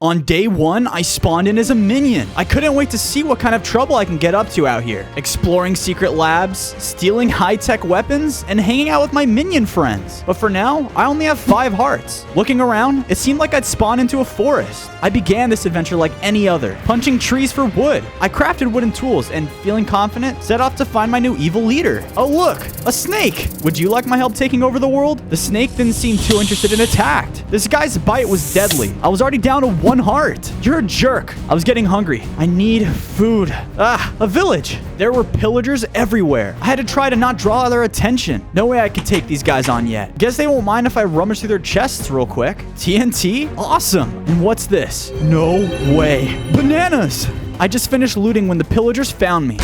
On day 1, I spawned in as a minion. I couldn't wait to see what kind of trouble I can get up to out here. Exploring secret labs, stealing high-tech weapons, and hanging out with my minion friends. But for now, I only have 5 hearts. Looking around, it seemed like I'd spawned into a forest. I began this adventure like any other, punching trees for wood. I crafted wooden tools and, feeling confident, set off to find my new evil leader. Oh look, a snake! Would you like my help taking over the world? The snake didn't seem too interested and attacked. This guy's bite was deadly. I was already down to 1 heart. You're a jerk. I was getting hungry. I need food. A village. There were pillagers everywhere. I had to try to not draw their attention. No way I could take these guys on yet. Guess they won't mind if I rummage through their chests real quick. TNT? Awesome. And what's this? No way. Bananas! I just finished looting when the pillagers found me.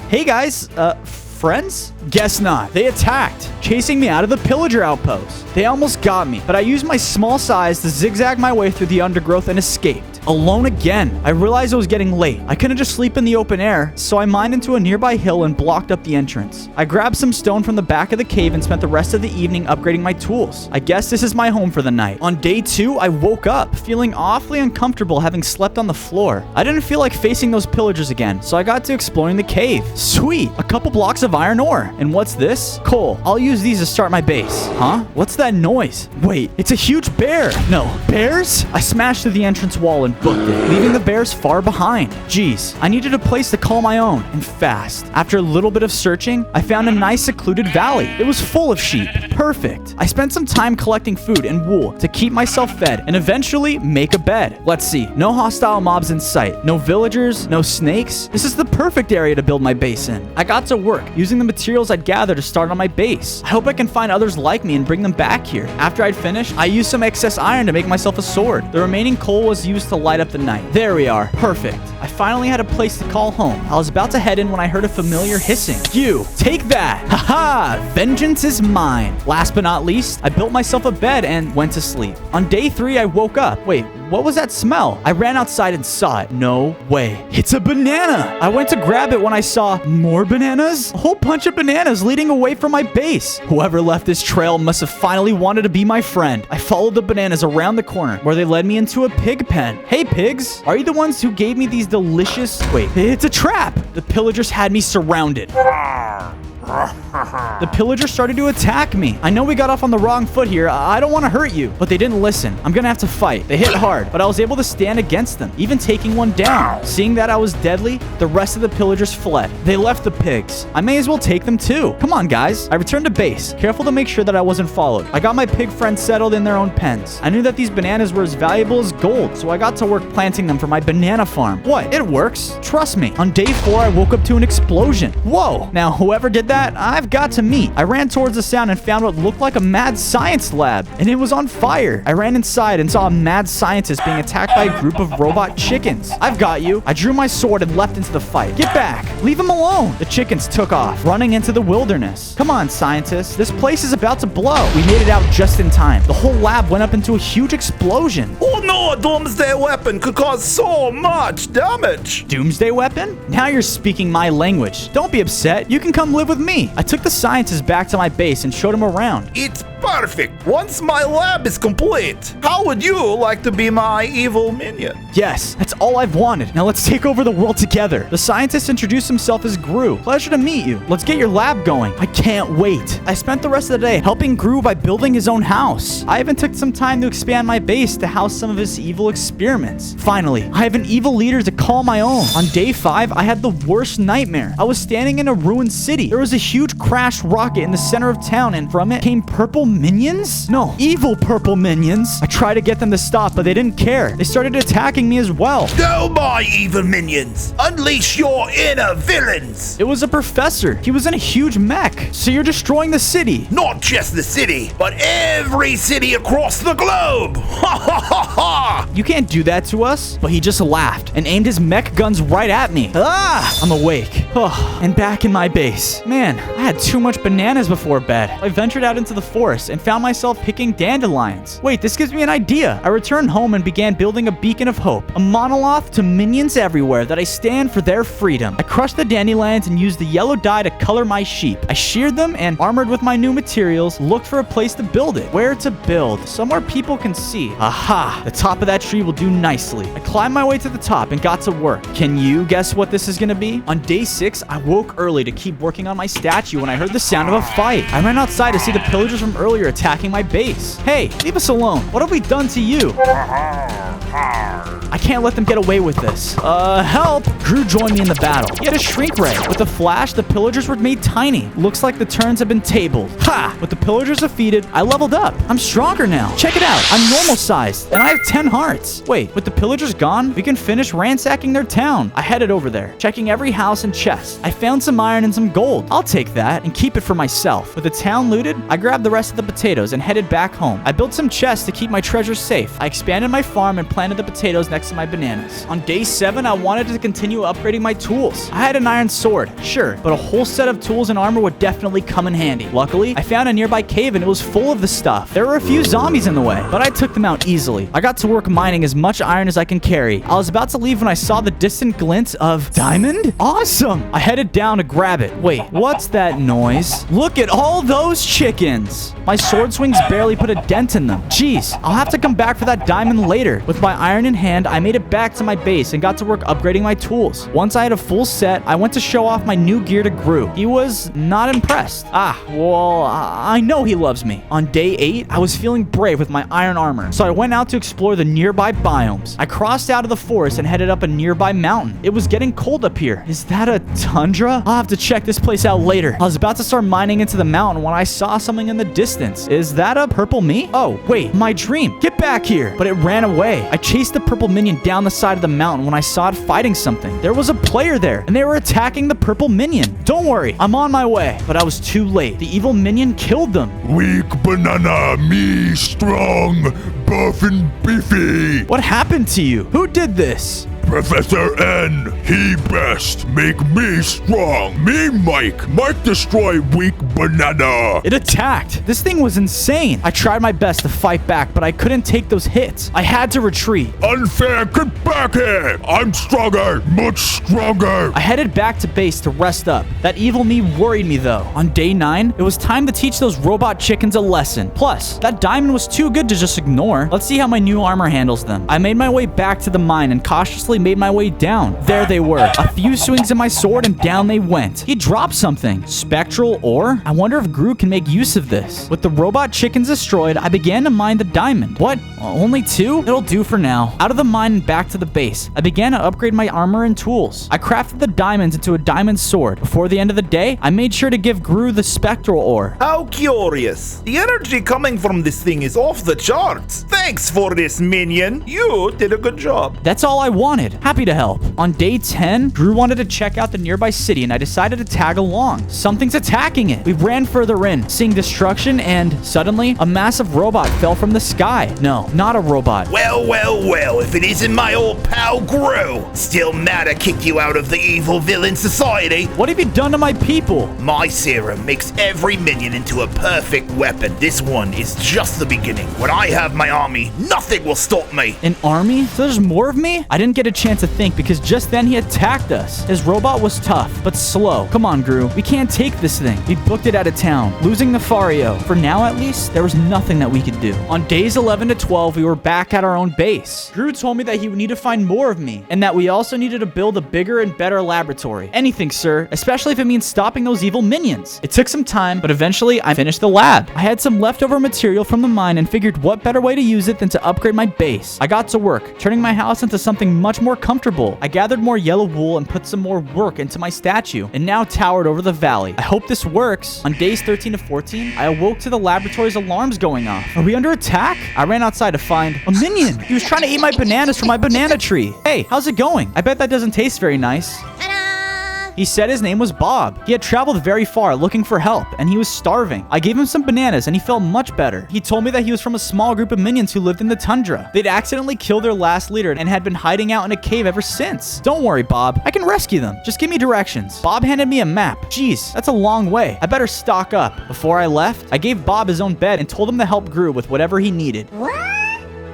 Hey guys. Friends? Guess not. They attacked, chasing me out of the pillager outpost. They almost got me, but I used my small size to zigzag my way through the undergrowth and escaped. Alone again. I realized it was getting late. I couldn't just sleep in the open air, so I mined into a nearby hill and blocked up the entrance. I grabbed some stone from the back of the cave and spent the rest of the evening upgrading my tools. I guess this is my home for the night. On day 2, I woke up, feeling awfully uncomfortable having slept on the floor. I didn't feel like facing those pillagers again, so I got to exploring the cave. Sweet! A couple blocks of iron ore. And what's this? Coal. I'll use these to start my base. Huh? What's that noise? Wait, it's a huge bear. No, bears? I smashed through the entrance wall and booked it, leaving the bears far behind. Jeez, I needed a place to call my own, and fast. After a little bit of searching, I found a nice secluded valley. It was full of sheep. Perfect. I spent some time collecting food and wool to keep myself fed and eventually make a bed. Let's see. No hostile mobs in sight. No villagers. No snakes. This is the perfect area to build my base in. I got to work using the materials I'd gathered to start on my base. I hope I can find others like me and bring them back here. After I'd finished, I used some excess iron to make myself a sword. The remaining coal was used to light up the night. There we are. Perfect. I finally had a place to call home. I was about to head in when I heard a familiar hissing. You, take that! Haha! Vengeance is mine. Last but not least, I built myself a bed and went to sleep. On day 3, I woke up. Wait, what was that smell? I ran outside and saw it. No way. It's a banana! I went to grab it when I saw more bananas? A whole bunch of bananas leading away from my base. Whoever left this trail must have finally wanted to be my friend. I followed the bananas around the corner where they led me into a pig pen. Hey pigs, are you the ones who gave me these delicious... Wait, it's a trap! The pillagers had me surrounded. The pillagers started to attack me. I know we got off on the wrong foot here. I don't want to hurt you. But they didn't listen. I'm gonna have to fight. They hit hard, but I was able to stand against them, even taking one down. Seeing that I was deadly, the rest of the pillagers fled. They left the pigs. I may as well take them too. Come on, guys. I returned to base, careful to make sure that I wasn't followed. I got my pig friends settled in their own pens. I knew that these bananas were as valuable as gold, so I got to work planting them for my banana farm. What? It works. Trust me. On day 4, I woke up to an explosion. Whoa. Now, whoever did that, I've got to meet. I ran towards the sound and found what looked like a mad science lab, and it was on fire. I ran inside and saw a mad scientist being attacked by a group of robot chickens. I've got you. I drew my sword and leapt into the fight. Get back. Leave him alone. The chickens took off, running into the wilderness. Come on, scientists. This place is about to blow. We made it out just in time. The whole lab went up into a huge explosion. Oh no, a doomsday weapon could cause so much damage. Doomsday weapon? Now you're speaking my language. Don't be upset. You can come live with me. I took the scientist back to my base and showed him around. It's perfect. Once my lab is complete, how would you like to be my evil minion? Yes, that's all I've wanted. Now let's take over the world together. The scientist introduced himself as Gru. Pleasure to meet you. Let's get your lab going. I can't wait. I spent the rest of the day helping Gru by building his own house. I even took some time to expand my base to house some of his evil experiments. Finally, I have an evil leader to call my own. On day 5, I had the worst nightmare. I was standing in a ruined city. There was a huge crashed rocket in the center of town, and from it came purple minions? No, evil purple minions. I tried to get them to stop, but they didn't care. They started attacking me as well. Go, my evil minions! Unleash your inner villains! It was a professor. He was in a huge mech. So you're destroying the city. Not just the city, but every city across the globe! Ha ha ha ha! You can't do that to us. But he just laughed and aimed his mech guns right at me. Ah! I'm awake. And back in my base. Man, I had too much bananas before bed. I ventured out into the forest forest and found myself picking dandelions. Wait, this gives me an idea. I returned home and began building a beacon of hope, a monoloth to minions everywhere that I stand for their freedom. I crushed the dandelions and used the yellow dye to color my sheep. I sheared them and, armored with my new materials, looked for a place to build it. Where to build? Somewhere people can see. Aha! The top of that tree will do nicely. I climbed my way to the top and got to work. Can you guess what this is gonna be? On day 6, I woke early to keep working on my statue when I heard the sound of a fight. I ran outside to see the pillagers from earlier attacking my base. Hey, leave us alone. What have we done to you? I can't let them get away with this. Help! Gru joined me in the battle. He had a shrink ray. With a flash, the pillagers were made tiny. Looks like the turns have been tabled. Ha! With the pillagers defeated, I leveled up. I'm stronger now. Check it out. I'm normal sized, and I have 10 hearts. Wait, with the pillagers gone, we can finish ransacking their town. I headed over there, checking every house and chest. I found some iron and some gold. I'll take that and keep it for myself. With the town looted, I grabbed the rest of the potatoes and headed back home. I built some chests to keep my treasures safe. I expanded my farm and planted the potatoes next to my bananas. On day 7, I wanted to continue upgrading my tools. I had an iron sword, sure, but a whole set of tools and armor would definitely come in handy. Luckily, I found a nearby cave and it was full of the stuff. There were a few zombies in the way, but I took them out easily. I got to work mining as much iron as I can carry. I was about to leave when I saw the distant glint of diamond. Awesome! I headed down to grab it. Wait, what's that noise? Look at all those chickens! My sword swings barely put a dent in them. Jeez, I'll have to come back for that diamond later. With my iron in hand, I made it back to my base and got to work upgrading my tools. Once I had a full set, I went to show off my new gear to Gru. He was not impressed. Well, I know he loves me. On day 8, I was feeling brave with my iron armor, so I went out to explore the nearby biomes. I crossed out of the forest and headed up a nearby mountain. It was getting cold up here. Is that a tundra? I'll have to check this place out later. I was about to start mining into the mountain when I saw something in the distance. Is that a purple me? Oh, wait, my dream. Get back here. But it ran away. I chased the purple minion down the side of the mountain when I saw it fighting something. There was a player there, and they were attacking the purple minion. Don't worry, I'm on my way. But I was too late. The evil minion killed them. Weak banana, me strong, buff and beefy. What happened to you? Who did this? Professor N, he best. Make me strong. Me Mike destroy weak banana. It attacked. This thing was insane. I tried my best to fight back, but I couldn't take those hits. I had to retreat. Unfair, get back here. I'm stronger, much stronger. I headed back to base to rest up. That evil me worried me though. On day 9, it was time to teach those robot chickens a lesson. Plus, that diamond was too good to just ignore. Let's see how my new armor handles them. I made my way back to the mine and cautiously made my way down. There they were. A few swings of my sword and down they went. He dropped something. Spectral ore? I wonder if Gru can make use of this. With the robot chickens destroyed, I began to mine the diamond. What? Only 2? It'll do for now. Out of the mine and back to the base, I began to upgrade my armor and tools. I crafted the diamonds into a diamond sword. Before the end of the day, I made sure to give Gru the spectral ore. How curious. The energy coming from this thing is off the charts. Thanks for this, minion. You did a good job. That's all I wanted. Happy to help. On day 10, Gru wanted to check out the nearby city and I decided to tag along. Something's attacking it. We ran further in, seeing destruction, and suddenly a massive robot fell from the sky. No, not a robot. Well, if it isn't my old pal Gru. Still mad I kicked you out of the evil villain society. What have you done to my people? My serum makes every minion into a perfect weapon. This one is just the beginning. When I have my army, nothing will stop me. An army? So there's more of me? I didn't get a chance to think because just then he attacked us. His robot was tough, but slow. Come on, Gru. We can't take this thing. We booked it out of town, losing Nefario. For now, at least, there was nothing that we could do. On days 11 to 12, we were back at our own base. Gru told me that he would need to find more of me, and that we also needed to build a bigger and better laboratory. Anything, sir, especially if it means stopping those evil minions. It took some time, but eventually I finished the lab. I had some leftover material from the mine and figured what better way to use it than to upgrade my base. I got to work, turning my house into something much more comfortable. I gathered more yellow wool and put some more work into my statue, and now towered over the valley. I hope this works. On days 13 to 14, I awoke to the laboratory's alarms going off. Are we under attack? I ran outside to find a minion. He was trying to eat my bananas from my banana tree. Hey, how's it going? I bet that doesn't taste very nice. He said his name was Bob. He had traveled very far looking for help, and he was starving. I gave him some bananas, and he felt much better. He told me that he was from a small group of minions who lived in the tundra. They'd accidentally killed their last leader and had been hiding out in a cave ever since. Don't worry, Bob. I can rescue them. Just give me directions. Bob handed me a map. Jeez, that's a long way. I better stock up. Before I left, I gave Bob his own bed and told him to help Gru with whatever he needed.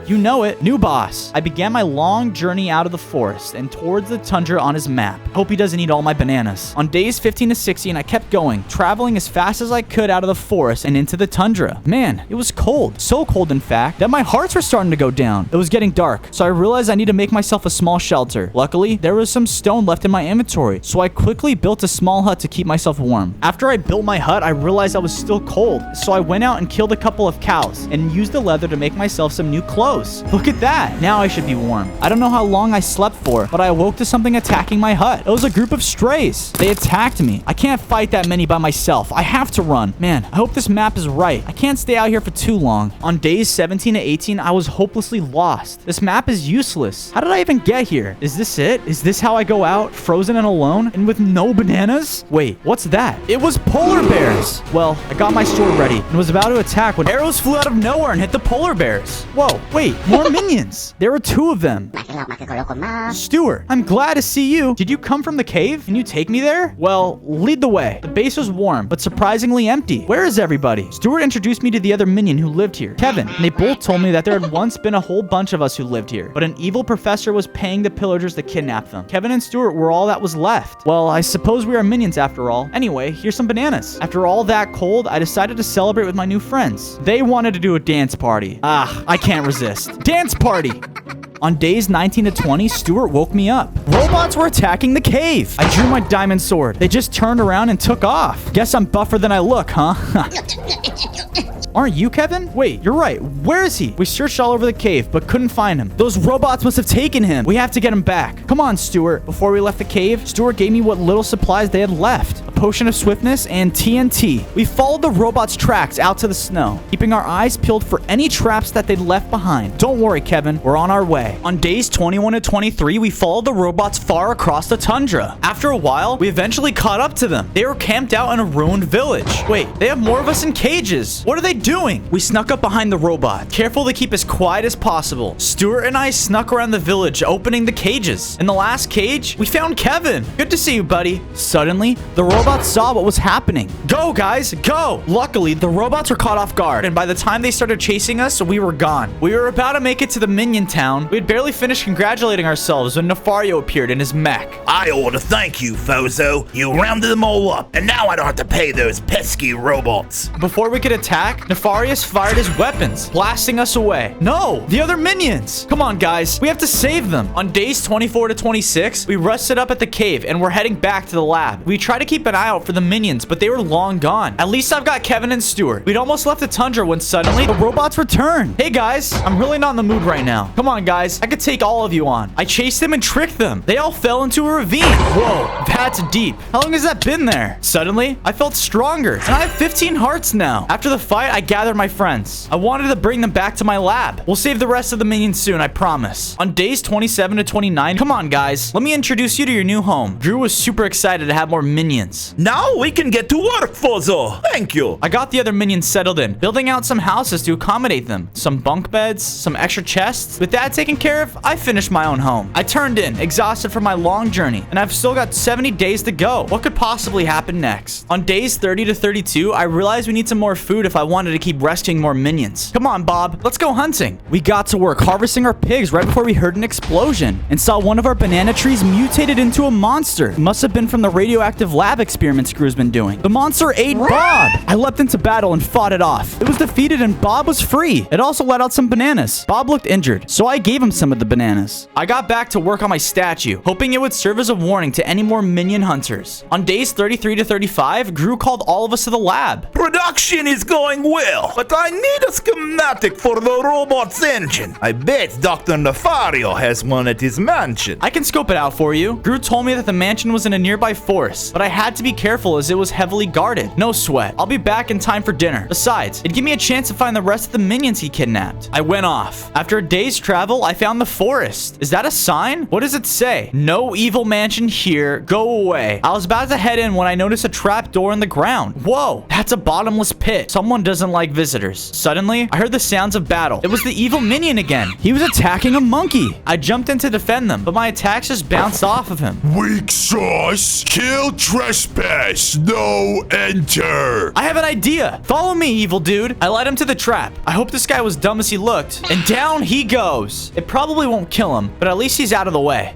You know it, new boss. I began my long journey out of the forest and towards the tundra on his map. Hope he doesn't eat all my bananas. On days 15 to 16, I kept going, traveling as fast as I could out of the forest and into the tundra. Man, it was cold. So cold, in fact, that my hearts were starting to go down. It was getting dark, so I realized I need to make myself a small shelter. Luckily, there was some stone left in my inventory, so I quickly built a small hut to keep myself warm. After I built my hut, I realized I was still cold, so I went out and killed a couple of cows and used the leather to make myself some new clothes. Look at that. Now I should be warm. I don't know how long I slept for, but I awoke to something attacking my hut. It was a group of strays. They attacked me. I can't fight that many by myself. I have to run. Man, I hope this map is right. I can't stay out here for too long. On days 17 to 18, I was hopelessly lost. This map is useless. How did I even get here? Is this it? Is this how I go out, frozen and alone, and with no bananas? Wait, what's that? It was polar bears. Well, I got my sword ready and was about to attack when arrows flew out of nowhere and hit the polar bears. Whoa, wait, more minions. There were 2 of them. Stuart, I'm glad to see you. Did you come from the cave? Can you take me there? Well, lead the way. The base was warm, but surprisingly empty. Where is everybody? Stuart introduced me to the other minion who lived here, Kevin, and they both told me that there had once been a whole bunch of us who lived here, but an evil professor was paying the pillagers to kidnap them. Kevin and Stuart were all that was left. Well, I suppose we are minions after all. Anyway, here's some bananas. After all that cold, I decided to celebrate with my new friends. They wanted to do a dance party. I can't resist. Dance party! On days 19 to 20, Stuart woke me up. Robots were attacking the cave. I drew my diamond sword. They just turned around and took off. Guess I'm buffer than I look, huh? Aren't you Kevin? Wait, you're right. Where is he? We searched all over the cave, but couldn't find him. Those robots must have taken him. We have to get him back. Come on, Stuart. Before we left the cave, Stuart gave me what little supplies they had left. A potion of swiftness and TNT. We followed the robots' tracks out to the snow, keeping our eyes peeled for any traps that they'd left behind. Don't worry, Kevin. We're on our way. On days 21 to 23, we followed the robots far across the tundra. After a while, we eventually caught up to them. They were camped out in a ruined village. Wait, they have more of us in cages. What are they doing? We snuck up behind the robot, careful to keep as quiet as possible. Stuart and I snuck around the village, opening the cages. In the last cage, we found Kevin. Good to see you, buddy. Suddenly, the robots saw what was happening. Go, guys, go! Luckily, the robots were caught off guard, and by the time they started chasing us, we were gone. We were about to make it to the minion town. We had barely finished congratulating ourselves when Nefario appeared in his mech. I ought to thank you, Fozo. You rounded them all up, and now I don't have to pay those pesky robots. Before we could attack, Nefarious fired his weapons, blasting us away. No, the other minions! Come on, guys, we have to save them. On days 24 to 26, we rested up at the cave and we're heading back to the lab. We tried to keep an eye out for the minions, but they were long gone. At least I've got Kevin and Stuart. We'd almost left the tundra when suddenly the robots returned. Hey guys, I'm really not in the mood right now. Come on, guys, I could take all of you on. I chased them and tricked them. They all fell into a ravine. Whoa, that's deep. How long has that been there? Suddenly, I felt stronger, and I have 15 hearts now. After the fight, I gathered my friends. I wanted to bring them back to my lab. We'll save the rest of the minions soon, I promise. On days 27 to 29, come on, guys. Let me introduce you to your new home. Drew was super excited to have more minions. Now we can get to work, Fozo. Thank you. I got the other minions settled in, building out some houses to accommodate them. Some bunk beds, some extra chests. With that taken care of, I finished my own home. I turned in, exhausted from my long journey, and I've still got 70 days to go. What could possibly happen next? On days 30 to 32, I realized we need some more food if I wanted to keep rescuing more minions. Come on, Bob, let's go hunting. We got to work harvesting our pigs right before we heard an explosion and saw one of our banana trees mutated into a monster. It must have been from the radioactive lab experiments Gru's been doing. The monster ate Bob. I leapt into battle and fought it off. It was defeated and Bob was free. It also let out some bananas. Bob looked injured, so I gave him some of the bananas. I got back to work on my statue, hoping it would serve as a warning to any more minion hunters. On days 33 to 35, Gru called all of us to the lab. Production is going will, but I need a schematic for the robot's engine. I bet Dr. Nefario has one at his mansion. I can scope it out for you. Gru told me that the mansion was in a nearby forest, but I had to be careful as it was heavily guarded. No sweat. I'll be back in time for dinner. Besides, it'd give me a chance to find the rest of the minions he kidnapped. I went off. After a day's travel, I found the forest. Is that a sign? What does it say? No evil mansion here. Go away. I was about to head in when I noticed a trap door in the ground. Whoa, that's a bottomless pit. Someone doesn't like visitors. Suddenly, I heard the sounds of battle. It was the evil minion again. He was attacking a monkey. I jumped in to defend them, but my attacks just bounced off of him. Weak sauce. Kill trespass. No enter. I have an idea. Follow me, evil dude. I led him to the trap. I hope this guy was dumb as he looked. And down he goes. It probably won't kill him, but at least he's out of the way.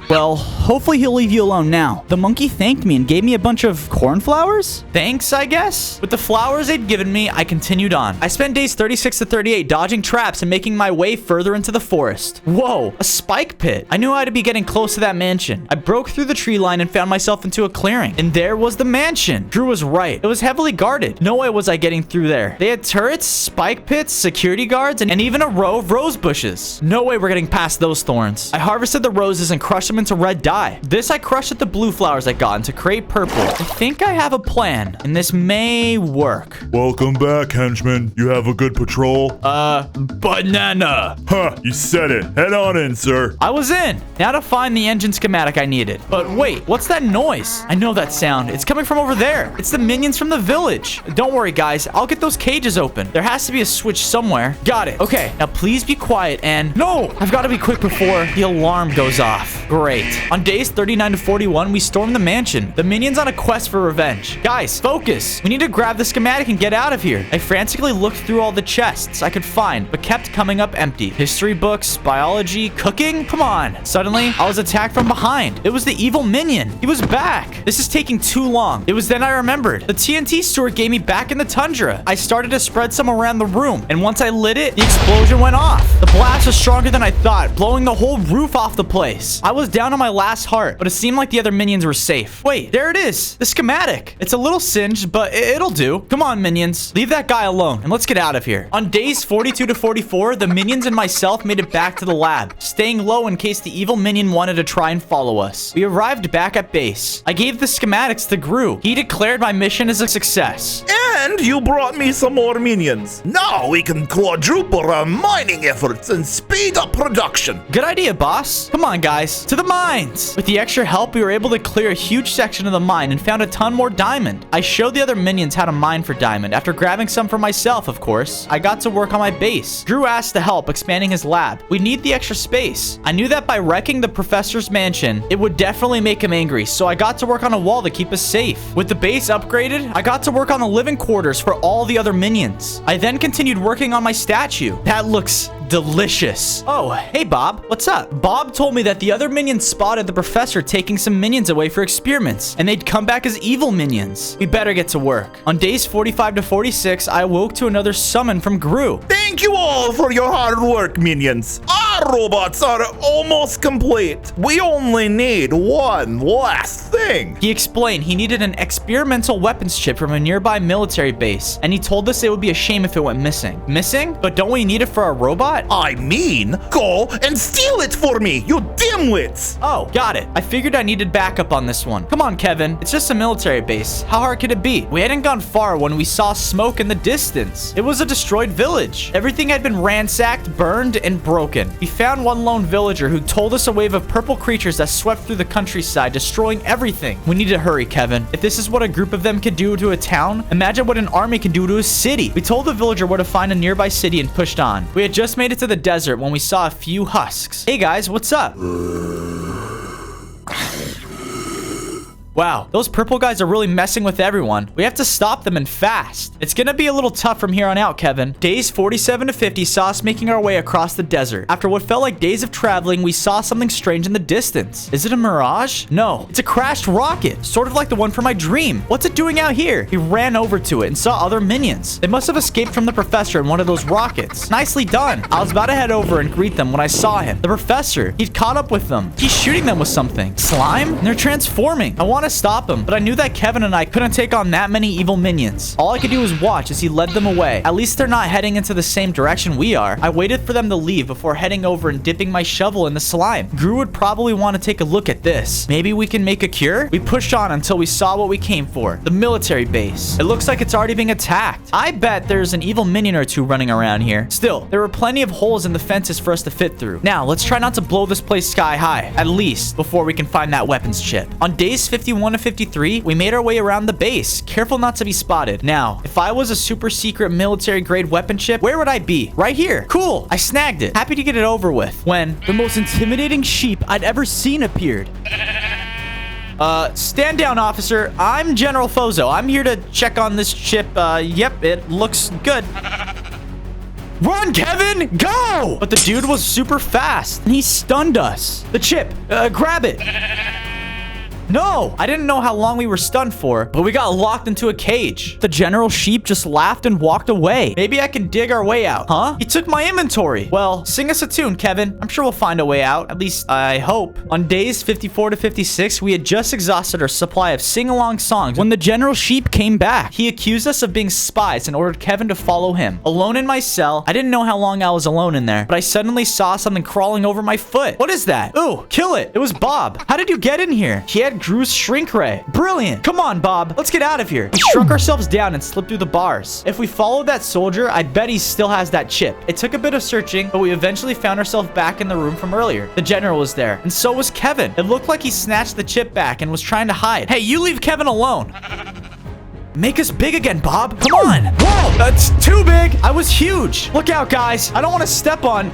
Well, hopefully he'll leave you alone now. The monkey thanked me and gave me a bunch of cornflowers? Thanks, I guess? With the flowers they'd given me, I continued on. I spent days 36 to 38 dodging traps and making my way further into the forest. Whoa, a spike pit. I knew I had to be getting close to that mansion. I broke through the tree line and found myself into a clearing. And there was the mansion. Drew was right. It was heavily guarded. No way was I getting through there. They had turrets, spike pits, security guards, and even a row of rose bushes. No way we're getting past those thorns. I harvested the roses and crushed them into red dye. This I crushed with the blue flowers I got to create purple. I think I have a plan, and this may work. Welcome back, henchman. You have a good patrol? Banana. Huh, you said it. Head on in, sir. I was in. Now to find the engine schematic I needed. But wait, what's that noise? I know that sound. It's coming from over there. It's the minions from the village. Don't worry, guys. I'll get those cages open. There has to be a switch somewhere. Got it. Okay, now please be quiet and... No! I've got to be quick before the alarm goes off. Great. On days 39 to 41, we stormed the mansion. The minions on a quest for revenge. Guys, focus. We need to grab the schematic and get out of here. I frantically looked through all the chests I could find, but kept coming up empty. History books, biology, cooking? Come on. Suddenly, I was attacked from behind. It was the evil minion. He was back. This is taking too long. It was then I remembered. The TNT store gave me back in the tundra. I started to spread some around the room, and once I lit it, the explosion went off. The blast was stronger than I thought, blowing the whole roof off the place. I was down on my last heart, but it seemed like the other minions were safe. Wait, there it is. The schematic. It's a little singed, but it'll do. Come on, minions. Leave that guy alone, and let's get out of here. On days 42 to 44, the minions and myself made it back to the lab, staying low in case the evil minion wanted to try and follow us. We arrived back at base. I gave the schematics to Gru. He declared my mission as a success. And you brought me some more minions. Now we can quadruple our mining efforts and speed up production. Good idea, boss. Come on, guys. To the mines. With the extra help, we were able to clear a huge section of the mine and found a ton more diamond. I showed the other minions how to mine for diamond. After grabbing some for myself, of course, I got to work on my base. Drew asked to help expanding his lab. We need the extra space. I knew that by wrecking the professor's mansion, it would definitely make him angry, so I got to work on a wall to keep us safe. With the base upgraded, I got to work on the living quarters for all the other minions. I then continued working on my statue. That looks delicious. Oh, hey Bob, what's up? Bob told me that the other minions spotted the professor taking some minions away for experiments, and they'd come back as evil minions. We better get to work. On days 45 to 46, I awoke to another summon from Gru. Thank you all for your hard work, minions. Our robots are almost complete. We only need one last thing. He explained he needed an experimental weapons chip from a nearby military base, and he told us it would be a shame if it went missing. Missing? But don't we need it for our robot? I mean, go and steal it for me, you dimwits! Oh, got it. I figured I needed backup on this one. Come on, Kevin. It's just a military base. How hard could it be? We hadn't gone far when we saw smoke in the distance. It was a destroyed village. Everything had been ransacked, burned, and broken. We found one lone villager who told us a wave of purple creatures that swept through the countryside, destroying everything. We need to hurry, Kevin. If this is what a group of them could do to a town, imagine what an army can do to a city. We told the villager where to find a nearby city and pushed on. We had just made it to the desert when we saw a few husks. Hey guys, what's up? Wow, those purple guys are really messing with everyone. We have to stop them and fast. It's gonna be a little tough from here on out, Kevin. Days 47 to 50 saw us making our way across the desert. After what felt like days of traveling, we saw something strange in the distance. Is it a mirage? No, it's a crashed rocket, sort of like the one from my dream. What's it doing out here? He ran over to it and saw other minions. They must have escaped from the professor in one of those rockets. Nicely done. I was about to head over and greet them when I saw him. The professor, he'd caught up with them. He's shooting them with something. Slime? And they're transforming. I want to to stop him, but I knew that Kevin and I couldn't take on that many evil minions. All I could do was watch as he led them away. At least they're not heading into the same direction we are. I waited for them to leave before heading over and dipping my shovel in the slime. Gru would probably want to take a look at this. Maybe we can make a cure? We pushed on until we saw what we came for, the military base. It looks like it's already being attacked. I bet there's an evil minion or two running around here. Still, there were plenty of holes in the fences for us to fit through. Now, let's try not to blow this place sky high, at least before we can find that weapons chip. On days 51 to 53, we made our way around the base, careful not to be spotted. Now, if I was a super secret military grade weapon chip, where would I be? Right here. Cool, I snagged it. Happy to get it over with. When the most intimidating sheep I'd ever seen appeared. Stand down, officer. I'm General Fozo. I'm here to check on this chip. Yep, it looks good. Run, Kevin! Go! But the dude was super fast, and he stunned us. The chip, grab it. No, I didn't know how long we were stunned for, but we got locked into a cage. The general sheep just laughed and walked away. Maybe I can dig our way out, huh? He took my inventory. Well, sing us a tune, Kevin. I'm sure we'll find a way out. At least, I hope. On days 54 to 56, we had just exhausted our supply of sing-along songs when the general sheep came back. He accused us of being spies and ordered Kevin to follow him. Alone in my cell, I didn't know how long I was alone in there, but I suddenly saw something crawling over my foot. What is that? Ooh, kill it. It was Bob. How did you get in here? He had Gru's shrink ray. Brilliant. Come on, Bob. Let's get out of here. We shrunk ourselves down and slipped through the bars. If we followed that soldier, I bet he still has that chip. It took a bit of searching, but we eventually found ourselves back in the room from earlier. The general was there, and so was Kevin. It looked like he snatched the chip back and was trying to hide. Hey, you leave Kevin alone. Make us big again, Bob. Come on. Whoa, that's too big. I was huge. Look out, guys. I don't want to step on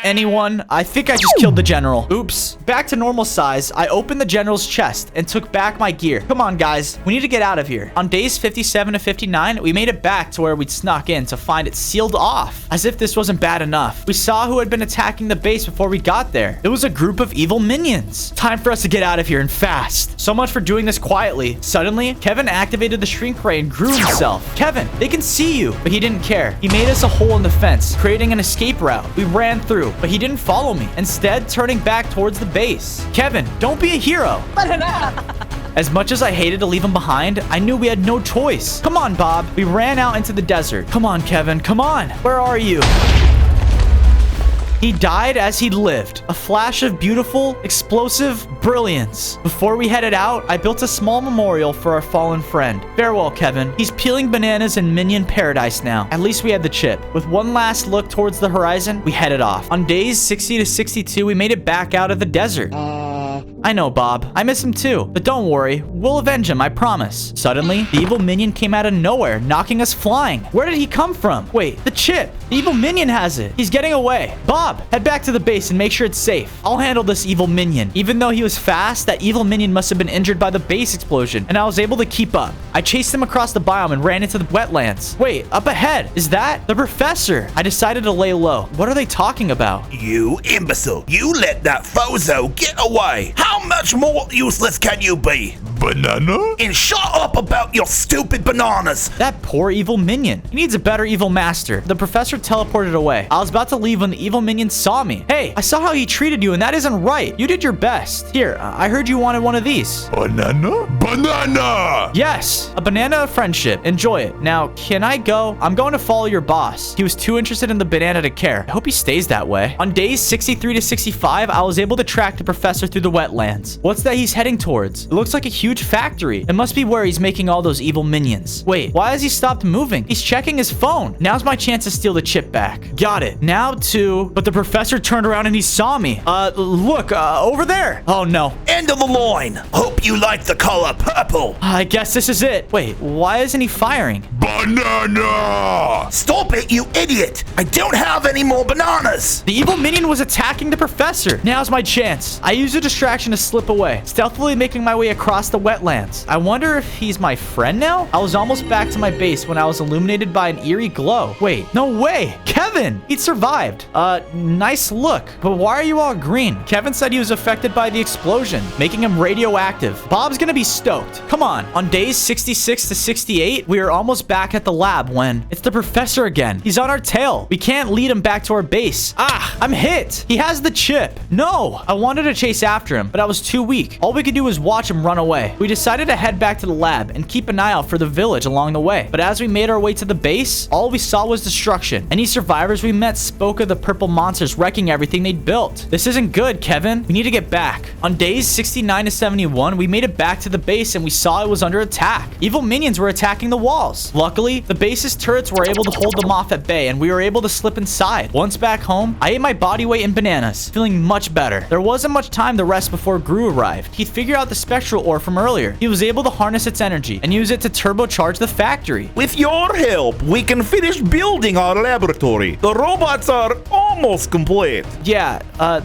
anyone. I think I just killed the general. Oops. Back to normal size, I opened the general's chest and took back my gear. Come on, guys. We need to get out of here. On days 57 to 59, we made it back to where we'd snuck in to find it sealed off. As if this wasn't bad enough. We saw who had been attacking the base before we got there. It was a group of evil minions. Time for us to get out of here and fast. So much for doing this quietly. Suddenly, Kevin activated the shrink ray and grew himself. Kevin, they can see you. But he didn't care. He made us a hole in the fence, creating an escape route. We ran through, but he didn't follow me, instead turning back towards the base. Kevin, don't be a hero. As much as I hated to leave him behind, I knew we had no choice. Come on, Bob. We ran out into the desert. Come on, Kevin. Come on. Where are you? He died as he'd lived. A flash of beautiful, explosive brilliance. Before we headed out, I built a small memorial for our fallen friend. Farewell, Kevin. He's peeling bananas in Minion Paradise now. At least we had the chip. With one last look towards the horizon, we headed off. On days 60 to 62, we made it back out of the desert. I know, Bob. I miss him too. But don't worry. We'll avenge him, I promise. Suddenly, the evil minion came out of nowhere, knocking us flying. Where did he come from? Wait, the chip. The evil minion has it. He's getting away. Bob, head back to the base and make sure it's safe. I'll handle this evil minion. Even though he was fast, that evil minion must have been injured by the base explosion, and I was able to keep up. I chased him across the biome and ran into the wetlands. Wait, up ahead. Is that the professor? I decided to lay low. What are they talking about? You imbecile. You let that Fozo get away. How much more useless can you be? Banana? And shut up about your stupid bananas. That poor evil minion. He needs a better evil master. The professor teleported away. I was about to leave when the evil minion saw me. Hey, I saw how he treated you, and that isn't right. You did your best. Here, I heard you wanted one of these. Banana? Banana! Yes, a banana of friendship. Enjoy it. Now, can I go? I'm going to follow your boss. He was too interested in the banana to care. I hope he stays that way. On days 63 to 65, I was able to track the professor through the wetlands. What's that he's heading towards? It looks like a huge factory. It must be where he's making all those evil minions. Wait, why has he stopped moving? He's checking his phone. Now's my chance to steal the chip back. Got it. Now to... But the professor turned around and he saw me. Look, over there. Oh, no. End of the line. Hope you like the color purple. I guess this is it. Wait, why isn't he firing? Banana! Stop it, you idiot. I don't have any more bananas. The evil minion was attacking the professor. Now's my chance. I used a distraction to slip away, stealthily making my way across the wetlands. I wonder if he's my friend now? I was almost back to my base when I was illuminated by an eerie glow. Wait, no way. Kevin, he'd survived. Nice look. But why are you all green? Kevin said he was affected by the explosion, making him radioactive. Bob's gonna be stoked. Come on. On days 66 to 68, we are almost back at the lab when it's the professor again. He's on our tail. We can't lead him back to our base. Ah, I'm hit. He has the chip. No, I wanted to chase after him, but I was too weak. All we could do was watch him run away. We decided to head back to the lab and keep an eye out for the village along the way. But as we made our way to the base, all we saw was destruction. Any survivors we met spoke of the purple monsters wrecking everything they'd built. This isn't good, Kevin. We need to get back. On days 69 to 71, we made it back to the base and we saw it was under attack. Evil minions were attacking the walls. Luckily, the base's turrets were able to hold them off at bay and we were able to slip inside. Once back home, I ate my body weight in bananas, feeling much better. There wasn't much time to rest before Gru arrived. He'd figured out the spectral ore from earlier. He was able to harness its energy and use it to turbocharge the factory. With your help, we can finish building our laboratory. The robots are almost complete. Yeah,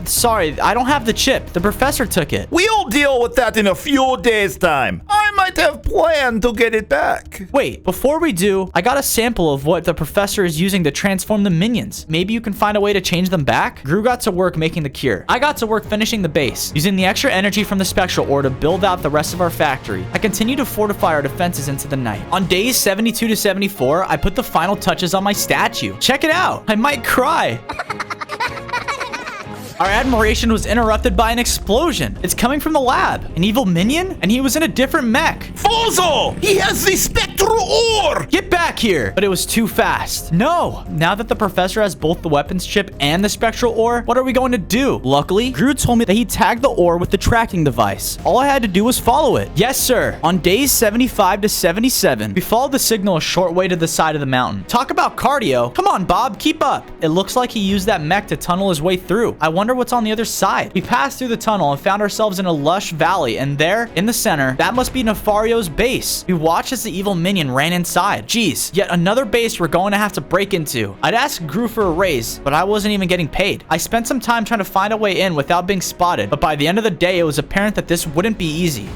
sorry, I don't have the chip. The professor took it. We'll deal with that in a few days' time. I might have planned to get it back. Wait, before we do, I got a sample of what the professor is using to transform the minions. Maybe you can find a way to change them back? Gru got to work making the cure. I got to work finishing the base, using the extra energy from the spectral ore to build out the rest of our factory. I continue to fortify our defenses into the night. On days 72 to 74, I put the final touches on my statue. Check it out. I might cry. Our admiration was interrupted by an explosion. It's coming from the lab. An evil minion? And he was in a different mech. Fozo! He has the spectral ore! Get back here! But it was too fast. No! Now that the professor has both the weapons chip and the spectral ore, what are we going to do? Luckily, Gru told me that he tagged the ore with the tracking device. All I had to do was follow it. Yes, sir. On days 75 to 77, we followed the signal a short way to the side of the mountain. Talk about cardio. Come on, Bob, keep up. It looks like he used that mech to tunnel his way through. I wonder what's on the other side. We passed through the tunnel and found ourselves in a lush valley, and there, in the center, that must be Nefario's base. We watched as the evil minion ran inside. Jeez, yet another base we're going to have to break into. I'd asked Gru for a raise, but I wasn't even getting paid. I spent some time trying to find a way in without being spotted, but by the end of the day, it was apparent that this wouldn't be easy.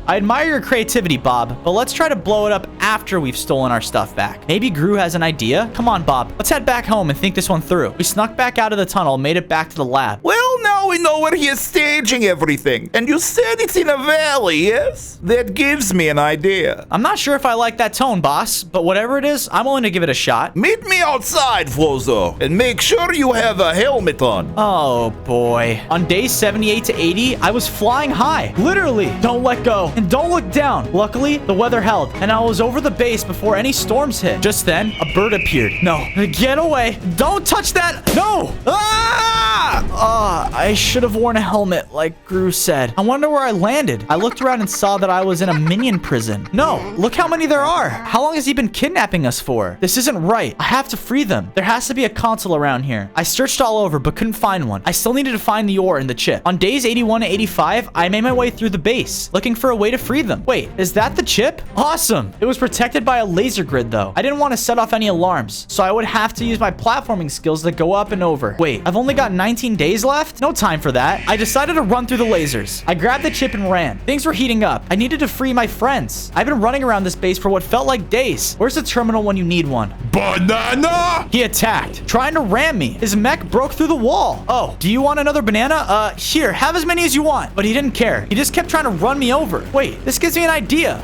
I admire your creativity, Bob, but let's try to blow it up after we've stolen our stuff back. Maybe Gru has an idea? Come on, Bob. Let's head back home and think this one through. We snuck back out of the tunnel and made it back to the lab. Well, now we know where he is staging everything. And you said it's in a valley, yes? That gives me an idea. I'm not sure if I like that tone, boss, but whatever it is, I'm willing to give it a shot. Meet me outside, Flozo, and make sure you have a helmet on. Oh, boy. On days 78 to 80, I was flying high. Literally. Don't let go. And don't look down. Luckily, the weather held, and I was over the base before any storms hit. Just then, a bird appeared. No. Get away. Don't touch that. No. I should have worn a helmet, like Gru said. I wonder where I landed. I looked around and saw that I was in a minion prison. No. Look how many there are. How long has he been kidnapping us for? This isn't right. I have to free them. There has to be a console around here. I searched all over, but couldn't find one. I still needed to find the ore and the chip. On days 81 to 85, I made my way through the base, looking for a way to free them. Wait, is that the chip? Awesome. It was protected by a laser grid, though. I didn't want to set off any alarms, so I would have to use my platforming skills to go up and over. Wait, I've only got 19 days left? No time for that. I decided to run through the lasers. I grabbed the chip and ran. Things were heating up. I needed to free my friends. I've been running around this base for what felt like days. Where's the terminal when you need one? Banana! He attacked, trying to ram me. His mech broke through the wall. Oh, do you want another banana? Here, have as many as you want. But he didn't care. He just kept trying to run me over. Wait, this gives me an idea.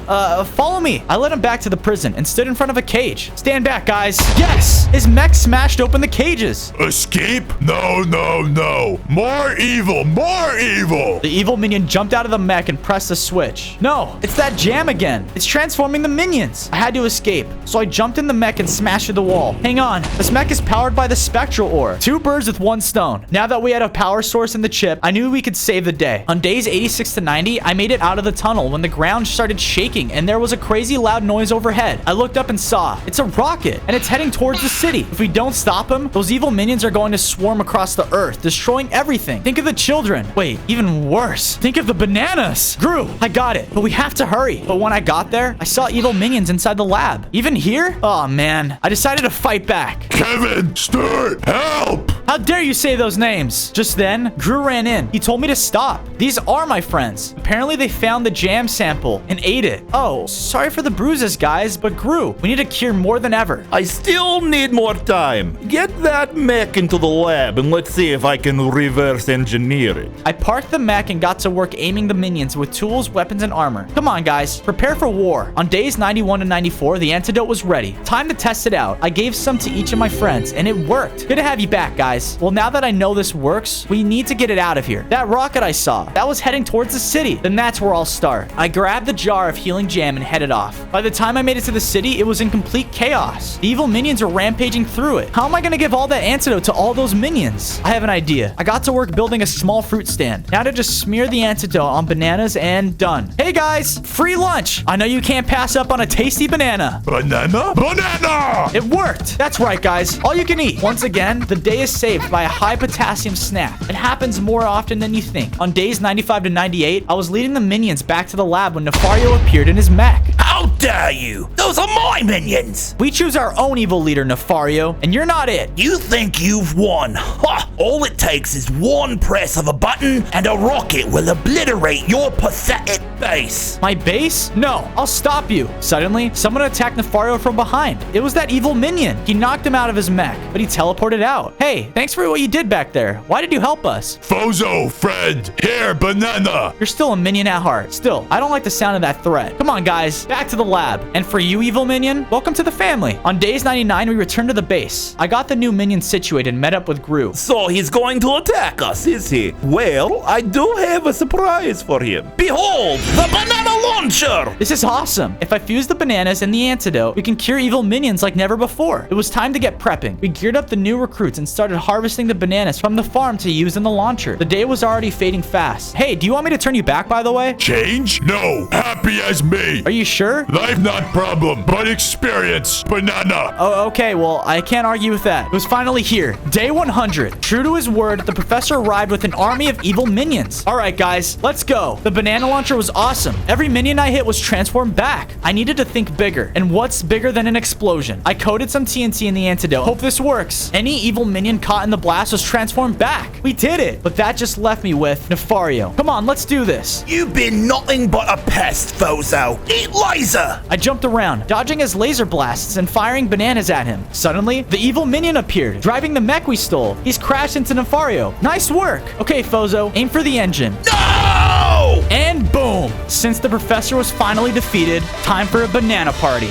Follow me. I led him back to the prison and stood in front of a cage. Stand back, guys. Yes! His mech smashed open the cages. Escape? No, no, no. More evil, more evil. The evil minion jumped out of the mech and pressed the switch. No, it's that jam again. It's transforming the minions. I had to escape, so I jumped in the mech and smashed through the wall. Hang on. This mech is powered by the spectral ore. 2 birds with 1 stone. Now that we had a power source in the chip, I knew we could save the day. On days 86 to 90, I made it out of the tunnel when the ground started shaking and there was a crazy loud noise overhead. I looked up and saw it's a rocket and it's heading towards the city. If we don't stop them, those evil minions are going to swarm across the earth, destroying everything everything. Think of the children. Wait, even worse. Think of the bananas. Gru, I got it. But we have to hurry. But when I got there, I saw evil minions inside the lab. Even here? Oh, man. I decided to fight back. Kevin, Stuart, help! How dare you say those names? Just then, Gru ran in. He told me to stop. These are my friends. Apparently, they found the jam sample and ate it. Oh, sorry for the bruises, guys, but Gru, we need a cure more than ever. I still need more time. Get that mech into the lab and let's see if I can reverse engineer it. I parked the mech and got to work aiming the minions with tools, weapons, and armor. Come on, guys. Prepare for war. On days 91 and 94, the antidote was ready. Time to test it out. I gave some to each of my friends, and it worked. Good to have you back, guys. Well, now that I know this works, we need to get it out of here. That rocket I saw, that was heading towards the city. Then that's where I'll start. I grabbed the jar of healing jam and headed off. By the time I made it to the city, it was in complete chaos. The evil minions are rampaging through it. How am I going to give all that antidote to all those minions? I have an idea. I got to work building a small fruit stand. Now to just smear the antidote on bananas and done. Hey guys, free lunch. I know you can't pass up on a tasty banana. Banana? Banana! It worked. That's right, guys. All you can eat. Once again, the day is saved by a high potassium snack. It happens more often than you think. On days 95 to 98, I was leading the minions back to the lab when Nefario appeared in his mech. How dare you? Those are my minions! We choose our own evil leader, Nefario, and you're not it. You think you've won? Ha! All it takes is one press of a button and a rocket will obliterate your pathetic base. My base? No, I'll stop you. Suddenly, someone attacked Nefario from behind. It was that evil minion. He knocked him out of his mech, but he teleported out. Hey, thanks for what you did back there. Why did you help us? Fozo, friend, here, banana! You're still a minion at heart. Still, I don't like the sound of that threat. Come on, guys, back to the lab. And for you, evil minion, welcome to the family. On days 99, we returned to the base. I got the new minion situated and met up with Gru. So he's going to attack us, is he? Well, I do have a surprise for him. Behold, the banana launcher! This is awesome. If I fuse the bananas and the antidote, we can cure evil minions like never before. It was time to get prepping. We geared up the new recruits and started harvesting the bananas from the farm to use in the launcher. The day was already fading fast. Hey, do you want me to turn you back, by the way? Change? No. Happy as me. Are you sure? Life not problem, but experience. Banana. Oh, okay. Well, I can't argue with that. It was finally here. Day 100. True to his word, the professor arrived with an army of evil minions. All right, guys, let's go. The banana launcher was awesome. Every minion I hit was transformed back. I needed to think bigger. And what's bigger than an explosion? I coated some TNT in the antidote. Hope this works. Any evil minion caught in the blast was transformed back. We did it. But that just left me with Nefario. Come on, let's do this. You've been nothing but a pest, Fozo. Eat laser! I jumped around, dodging his laser blasts and firing bananas at him. Suddenly, the evil minion appeared, driving the mech we stole. He's crashed into Nefario. Nice work. Okay, Fozo, aim for the engine. No! And boom! Since the professor was finally defeated, time for a banana party.